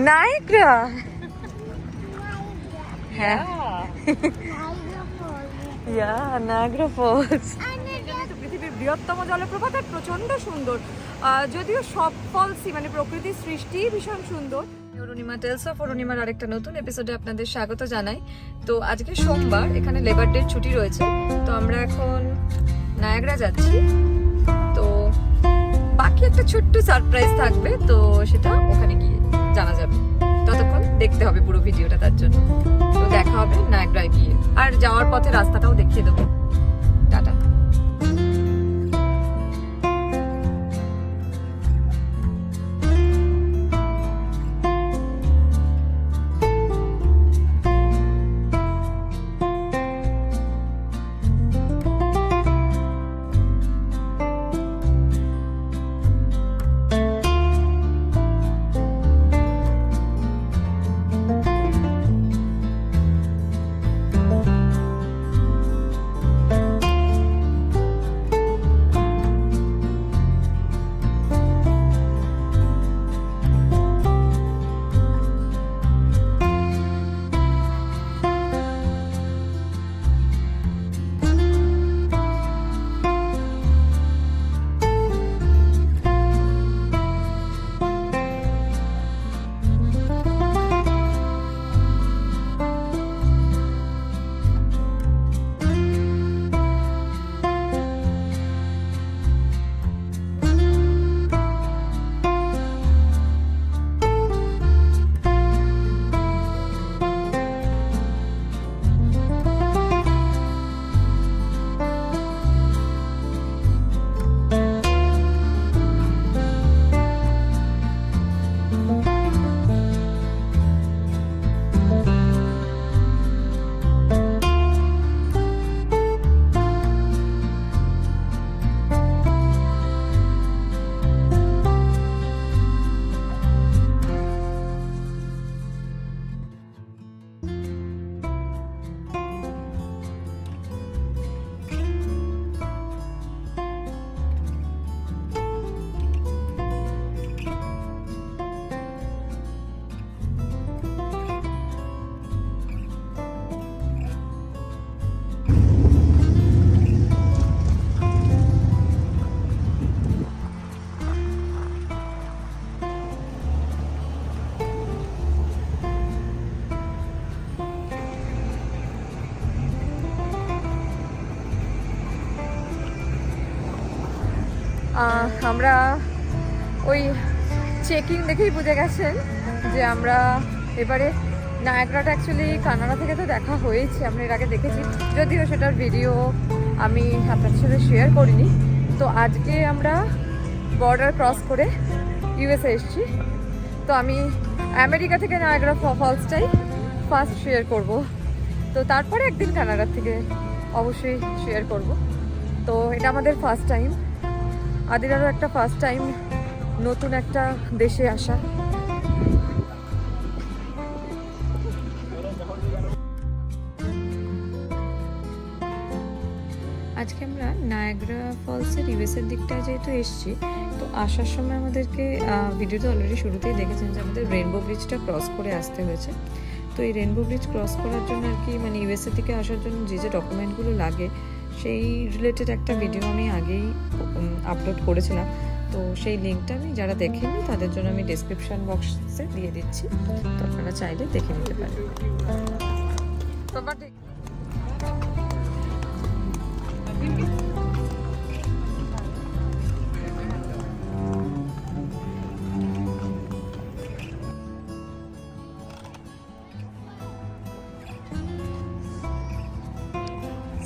Niagara. হ্যাঁ Niagara Falls পৃথিবীর বৃহত্তম জলপ্রপাত আর প্রচন্ড সুন্দর। যদিও সব ফলসই মানে প্রকৃতির সৃষ্টি ভীষণ সুন্দর। অরুণিমা টেলস অফ অরুণিমার আরেকটা নতুন এপিসোডে আপনাদের স্বাগত জানাই। তো আজকে সোমবার, এখানে লেবার ডে ছুটি রয়েছে, তো আমরা এখন নায়াগ্রা যাচ্ছি। তো বাকি একটা ছোট্ট সারপ্রাইজ থাকবে, তো সেটা ওখানে গিয়ে জানা যাবে। ততক্ষণ দেখতে হবে পুরো ভিডিওটা, তার জন্য তো দেখা হবে নায়াগ্রায় গিয়ে। আর যাওয়ার পথে রাস্তাটাও দেখিয়ে দেবো। টাটা। আমরা ওই চেকিং দেখেই বুঝে গেছেন যে আমরা এবারে নায়াগ্রাটা অ্যাকচুয়ালি কানাডা থেকে তো দেখা হয়েছে, আমরা এর আগে দেখেছি, যদিও সেটার ভিডিও আমি আপনাদের সাথে শেয়ার করিনি। তো আজকে আমরা বর্ডার ক্রস করে ইউএসএ এসেছি। তো আমি আমেরিকা থেকে নায়াগ্রা ফলসটাই ফার্স্ট শেয়ার করব, তো তারপরে একদিন কানাডা থেকে অবশ্যই শেয়ার করব। তো এটা আমাদের ফার্স্ট টাইম, আদিরারও একটা ফার্স্ট টাইম নতুন একটা দেশে আসা। আজকে আমরা নায়াগ্রা ফলসের ইউএসের দিকটায় যেহেতু এসেছি, তো আসার সময় আমাদেরকে ভিডিওতে অলরেডি শুরুতেই দেখেছেন যে আমাদের রেনবো ব্রিজটা ক্রস করে আসতে হয়েছে। তো এই রেনবো ব্রিজ ক্রস করার জন্য আর কি মানে ইউএসএ থেকে আসার জন্য যে যে ডকুমেন্টগুলো লাগে সেই রিলেটেড একটা ভিডিও আমি আগেই আপলোড করেছিলাম। তো সেই লিঙ্কটা আমি যারা দেখেনি তাদের জন্য আমি ডেসক্রিপশন বক্সে দিয়ে দিচ্ছি, তো আপনারা চাইলে দেখে নিতে পারেন।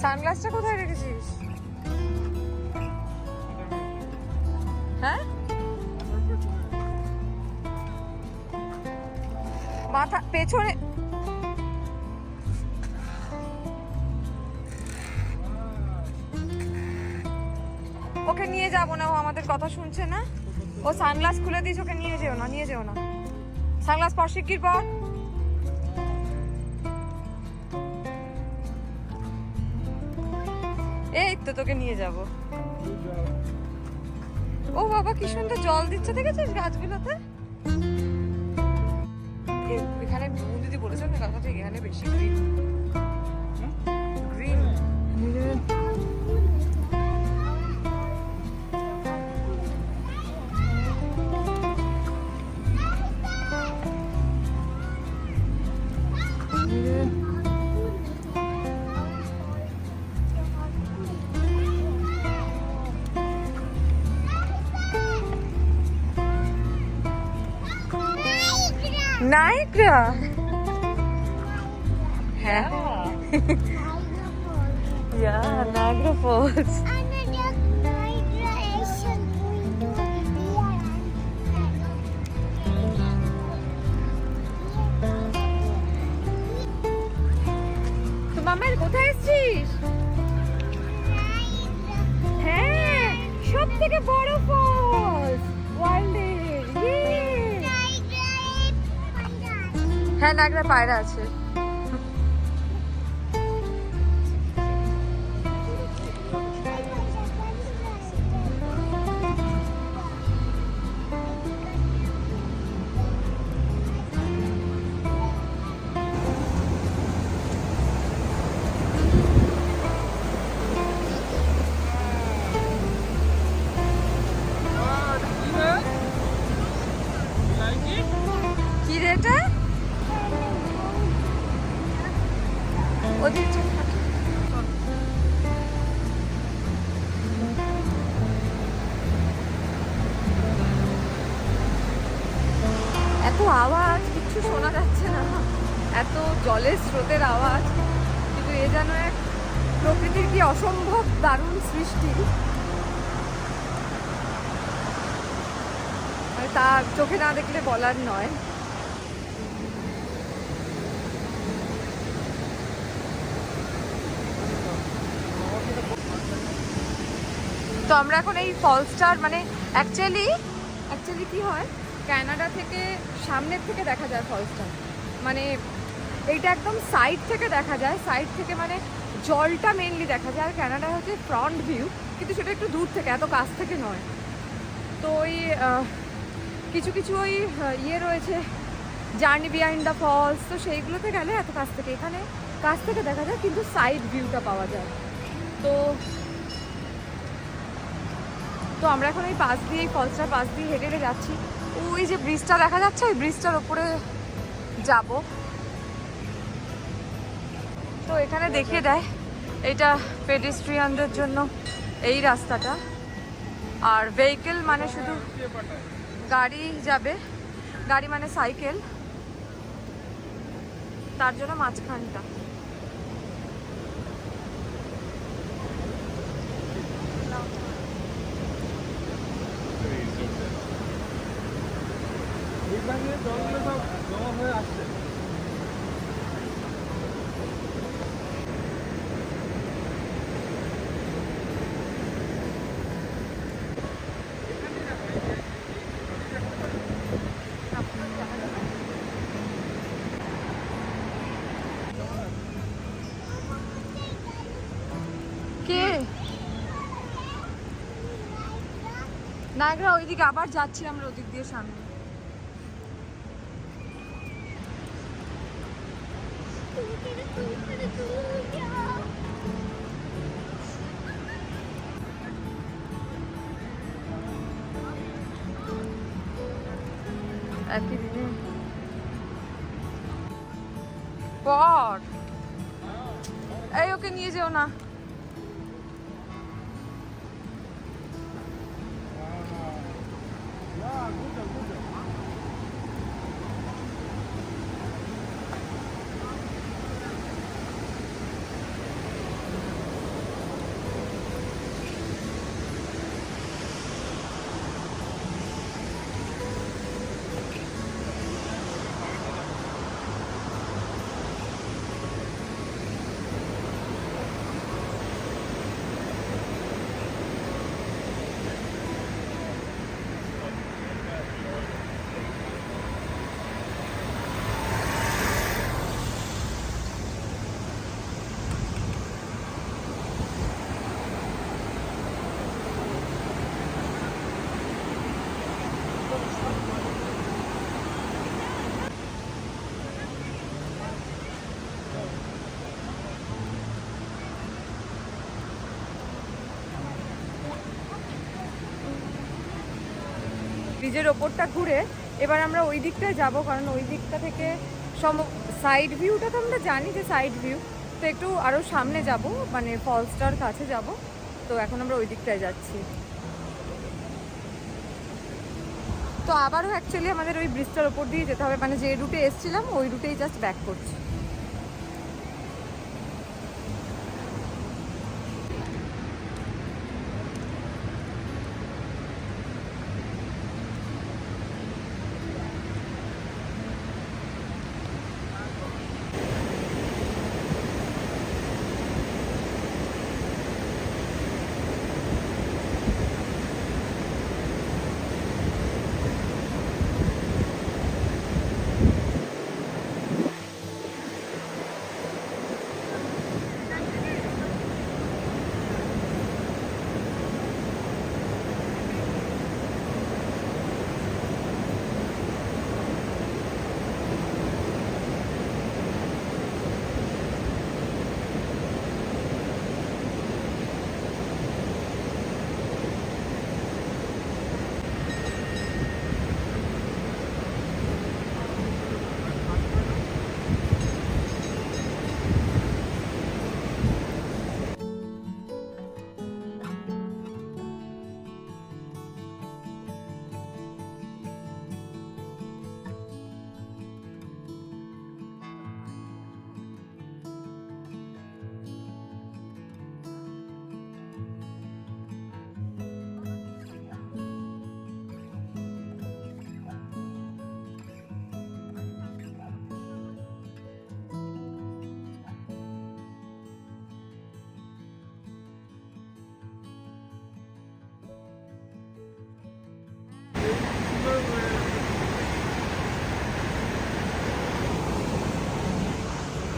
সানগ্লাসটা কোথায় রেখেছিস? হ্যাঁ, মাথা পেছনে। ওকে নিয়ে যাবো না, ও আমাদের কথা শুনছে না। ও সানগ্লাস খুলে দিস, ওকে নিয়ে যেও না, নিয়ে যেও না। সানগ্লাস পর, শিগগির পর। এই তো তোকে নিয়ে যাব। ও বাবা কি সুন্দর জল দিচ্ছে, দেখেছিস গাছগুলোতে? এখানে দিদি বলেছেন না কালকা থেকে এখানে বেশি গ্রিন গ্রিন নায়গ্রা হ্যাঁ yeah Niagara Falls তো মামার কোথায় এসেছিস হ্যাঁ সব থেকে বড় ফলস ওয়ার্ল্ডের হ্যাঁ নাগরা পায়রা আছে কি রে এটা ওদিক এত আওয়াজ কিচ্ছু শোনা যাচ্ছে না এত জলের স্রোতের আওয়াজ কিন্তু এ যেন এক প্রকৃতির কি অসম্ভব দারুণ সৃষ্টি তা চোখে না দেখলে বলার নয় তো আমরা এখন এই ফলসটার মানে অ্যাকচুয়ালি কি হয় কানাডা থেকে সামনের থেকে দেখা যায় ফলসটা মানে এইটা একদম সাইড থেকে দেখা যায় সাইড থেকে মানে জলটা মেনলি দেখা যায় আর কানাডা হচ্ছে ফ্রন্ট ভিউ কিন্তু সেটা একটু দূর থেকে এত কাছ থেকে নয় তো ওই কিছু কিছু ওই ইয়ে রয়েছে জার্নি বিহাইন্ড দ্য ফলস তো সেইগুলোতে গেলে এত কাছ থেকে এখানে কাছ থেকে দেখা যায় কিন্তু সাইড ভিউটা পাওয়া যায় তো তো আমরা এখন এই পাশ দিয়ে এই ফলসটার পাশ দিয়ে হেঁটে হেঁটে যাচ্ছি ওই যে ব্রিজটা দেখা যাচ্ছে ওই ব্রিজটার ওপরে যাব তো এখানে দেখিয়ে দেয় এটা পেডেস্ট্রিয়ানদের জন্য এই রাস্তাটা আর ভেহিকেল মানে শুধু গাড়ি যাবে গাড়ি মানে সাইকেল তার জন্য মাঝখানটা জমা হয়ে আসছে কে নায়গ্রা ওইদিকে আবার যাচ্ছি আমরা ওদিক দিয়ে সামনে একই দিনে পর এই ওকে নিয়ে যেও না ব্রিজের ওপরটা ঘুরে এবার আমরা ওই দিকটায় যাব, কারণ ওই দিকটা থেকে সাইড ভিউটা তো আমরা জানি যে সাইড ভিউ, তো একটু আরও সামনে যাব, মানে ফলসটার কাছে যাব। তো এখন আমরা ওই দিকটায় যাচ্ছি। তো আবারও অ্যাকচুয়ালি আমাদের ওই ব্রিজটার ওপর দিয়ে যেতে হবে, মানে যে রুটে এসেছিলাম ওই রুটেই জাস্ট ব্যাক করছি।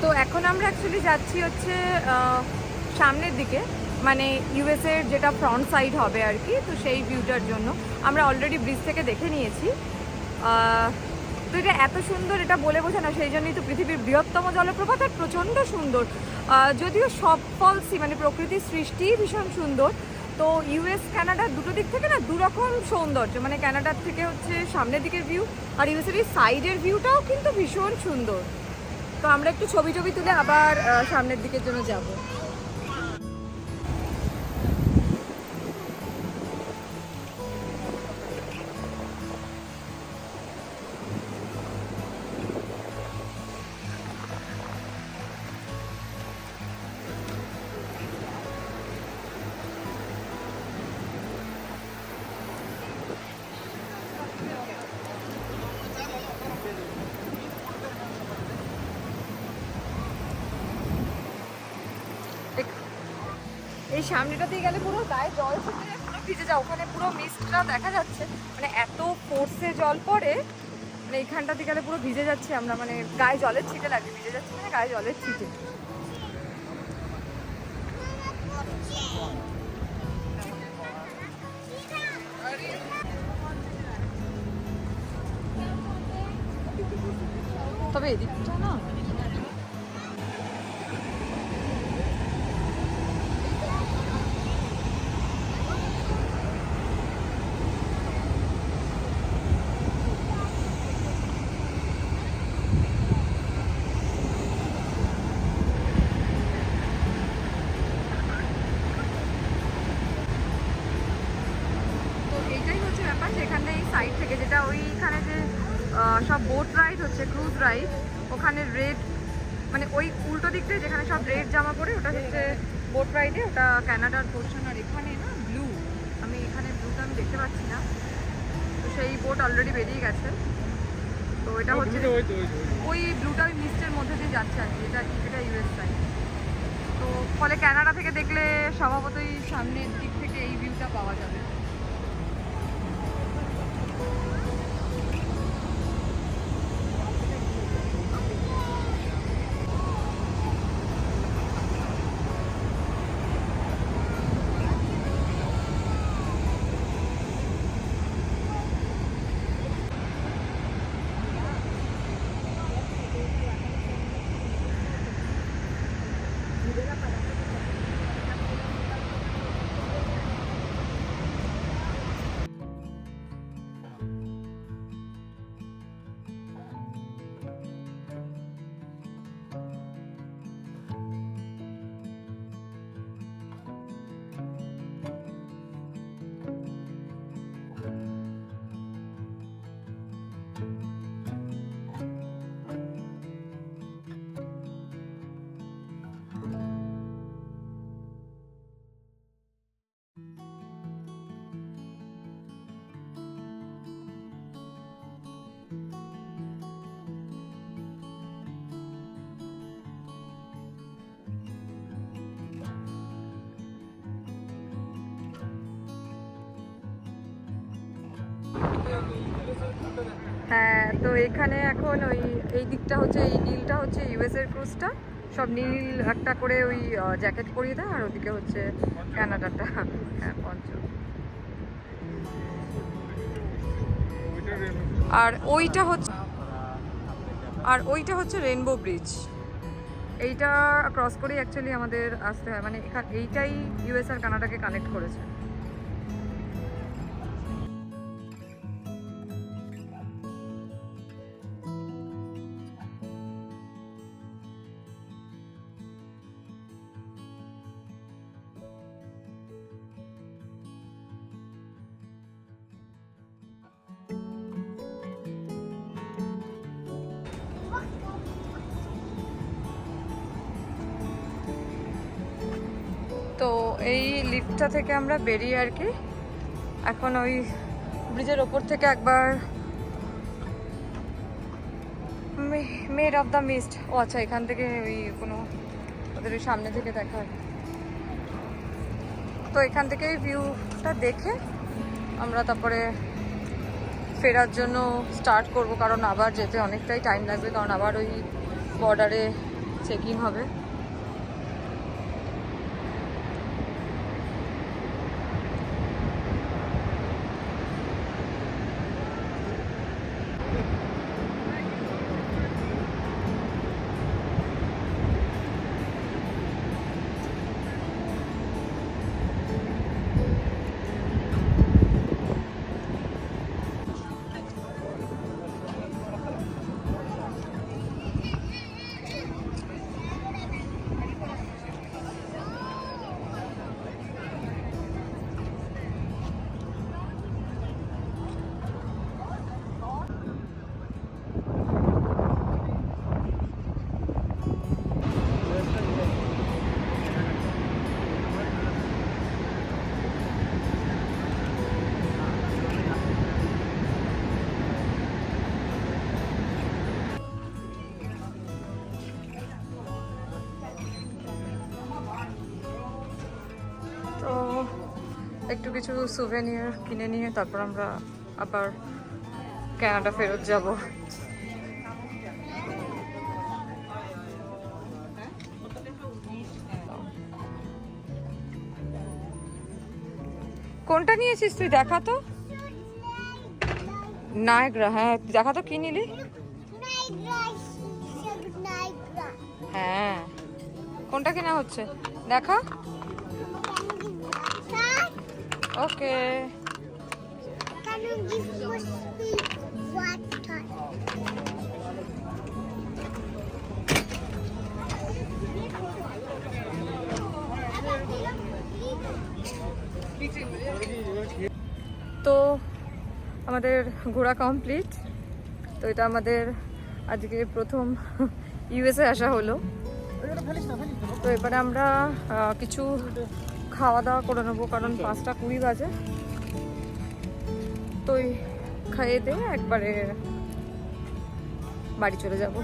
তো এখন আমরা অ্যাকচুয়ালি যাচ্ছি হচ্ছে সামনের দিকে, মানে ইউএসএর যেটা ফ্রন্ট সাইড হবে আর কি, তো সেই ভিউটার জন্য আমরা অলরেডি ব্রিজ থেকে দেখে নিয়েছি। তো এটা এত সুন্দর, এটা বলে বোঝা না, সেই জন্যই তো পৃথিবীর বৃহত্তম জলপ্রপাত, আর প্রচণ্ড সুন্দর। যদিও সব ফলসই মানে প্রকৃতির সৃষ্টি ভীষণ সুন্দর। তো ইউএস কানাডা দুটো দিক থেকে না দুরকম সৌন্দর্য, মানে কানাডার থেকে হচ্ছে সামনের দিকের ভিউ, আর ইউএসএর এই সাইডের ভিউটাও কিন্তু ভীষণ সুন্দর। তো আমরা একটু ছবি তুলে আবার সামনের দিকের জন্য যাব। এই সামনেটাতেই গেলে পুরো গায়ে জল ছিটে পুরো ভিজে যায়, ওখানে পুরো মিস্টটা দেখা যাচ্ছে, মানে এত ফোর্সে জল পড়ে, মানে এইখানটাতে গেলে পুরো ভিজে যাচ্ছে আমরা, মানে গায়ে জলের ছিটে লাগে, ভিজে যাচ্ছে মানে গায়ে জলের ছিটে। তবে এদিকটা না সাইড থেকে, যেটা ওইখানে যে সব বোট রাইড হচ্ছে, ক্রুজ রাইড, ওখানে রেড, মানে ওই উল্টো দিকটায় যেখানে সব রেড জামা পরে ওটা হচ্ছে বোট রাইডে, ওটা কানাডার পোর্শন। আর এখানে না ব্লু, আমি এখানে ব্লুটা আমি দেখতে পাচ্ছি না, তো সেই বোট অলরেডি বেরিয়ে গেছে। তো এটা হচ্ছে ওই ব্লুটা ওই মিস্টের মধ্যে দিয়ে যাচ্ছে আর কি, এটা ইউএস সাইড। তো ফলে কানাডা থেকে দেখলে স্বভাবতই সামনের দিক থেকে এই ভিউটা পাওয়া যাবে। হ্যাঁ, তো এখানে এখন ওই এই দিকটা হচ্ছে, এই নীলটা হচ্ছে ইউএস এর ক্রুজটা, সব নীল একটা করে ওই জ্যাকেট পরিয়ে দেয়, আর ওদিকে হচ্ছে কানাডাটা। হ্যাঁ, পঞ্চম। আর ওইটা হচ্ছে রেনবো ব্রিজ। এইটা ক্রস করেই অ্যাকচুয়ালি আমাদের আসতে হয়, মানে এইটাই ইউএস আর কানাডাকে কানেক্ট করেছে। তো এই লিফটটা থেকে আমরা বেরিয়ে আর কি এখন ওই ব্রিজের ওপর থেকে একবার মেড অফ দ্য মিস্ট, ও আচ্ছা, এখান থেকে ওই কোনো ওদের ওই সামনে থেকে দেখা হয়। তো এখান থেকে ভিউটা দেখে আমরা তারপরে ফেরার জন্য স্টার্ট করব, কারণ আবার যেতে অনেকটাই টাইম লাগবে, কারণ আবার ওই বর্ডারে চেকিং হবে। তো একটু কিছু সুভেনিয়ার কিনে নিয়ে তারপর আমরা আবার কানাডা ফেরত যাব। কোনটা নিয়েছিস তুই? দেখা তো। নায়গ্রা, হ্যাঁ দেখা তো, কি নিলি? হ্যাঁ, কোনটা কেনা হচ্ছে দেখা। ওকে। তো আমাদের ঘোরা কমপ্লিট। তো এটা আমাদের আজকে প্রথম ইউএসএ আসা হলো। তো এবারে আমরা কিছু খাওয়া দাওয়া করে নেবো, কারণ 5:20 বাজে। তো খাইয়ে দিয়ে একবারে বাড়ি চলে যাব।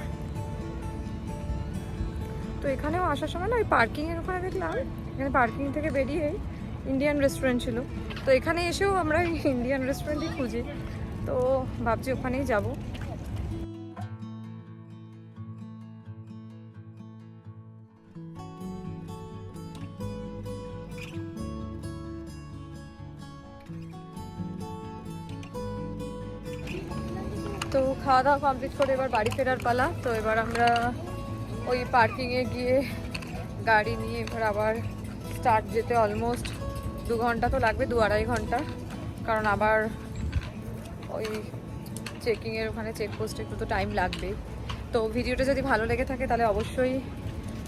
তো এখানেও আসার সময় না ওই পার্কিংয়ের ওখানে দেখলাম, এখানে পার্কিং থেকে বেরিয়ে ইন্ডিয়ান রেস্টুরেন্ট ছিল। তো এখানে এসেও আমরা ইন্ডিয়ান রেস্টুরেন্টই খুঁজি, তো ভাবছি ওখানেই যাব। তো খাওয়া দাওয়া কমপ্লিট করে এবার বাড়ি ফেরার পালা। তো এবার আমরা ওই পার্কিংয়ে গিয়ে গাড়ি নিয়ে এবার আবার স্টার্ট যেতে অলমোস্ট 2 ঘন্টা তো লাগবে, 2-2.5 ঘন্টা, কারণ আবার ওই চেকিংয়ের ওখানে চেকপোস্টে একটু তো টাইম লাগবে। তো ভিডিওটা যদি ভালো লেগে থাকে তাহলে অবশ্যই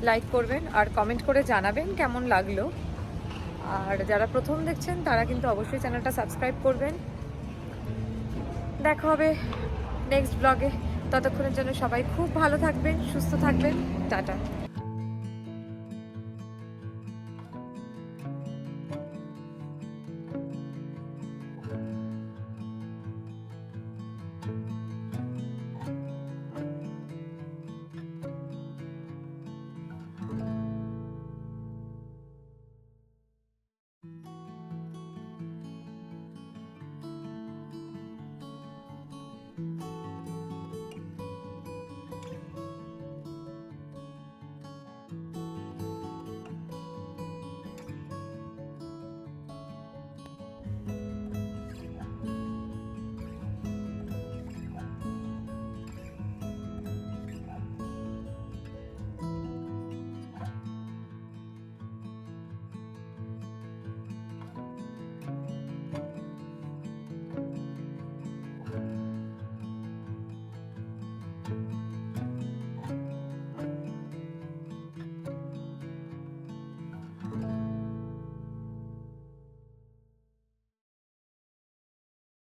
লাইক করবেন আর কমেন্ট করে জানাবেন কেমন লাগলো। আর যারা প্রথম দেখছেন তারা কিন্তু অবশ্যই চ্যানেলটা সাবস্ক্রাইব করবেন। দেখা হবে নেক্সট ব্লগে। ততক্ষণের জন্য সবাই খুব ভালো থাকবেন, সুস্থ থাকবেন। টাটা।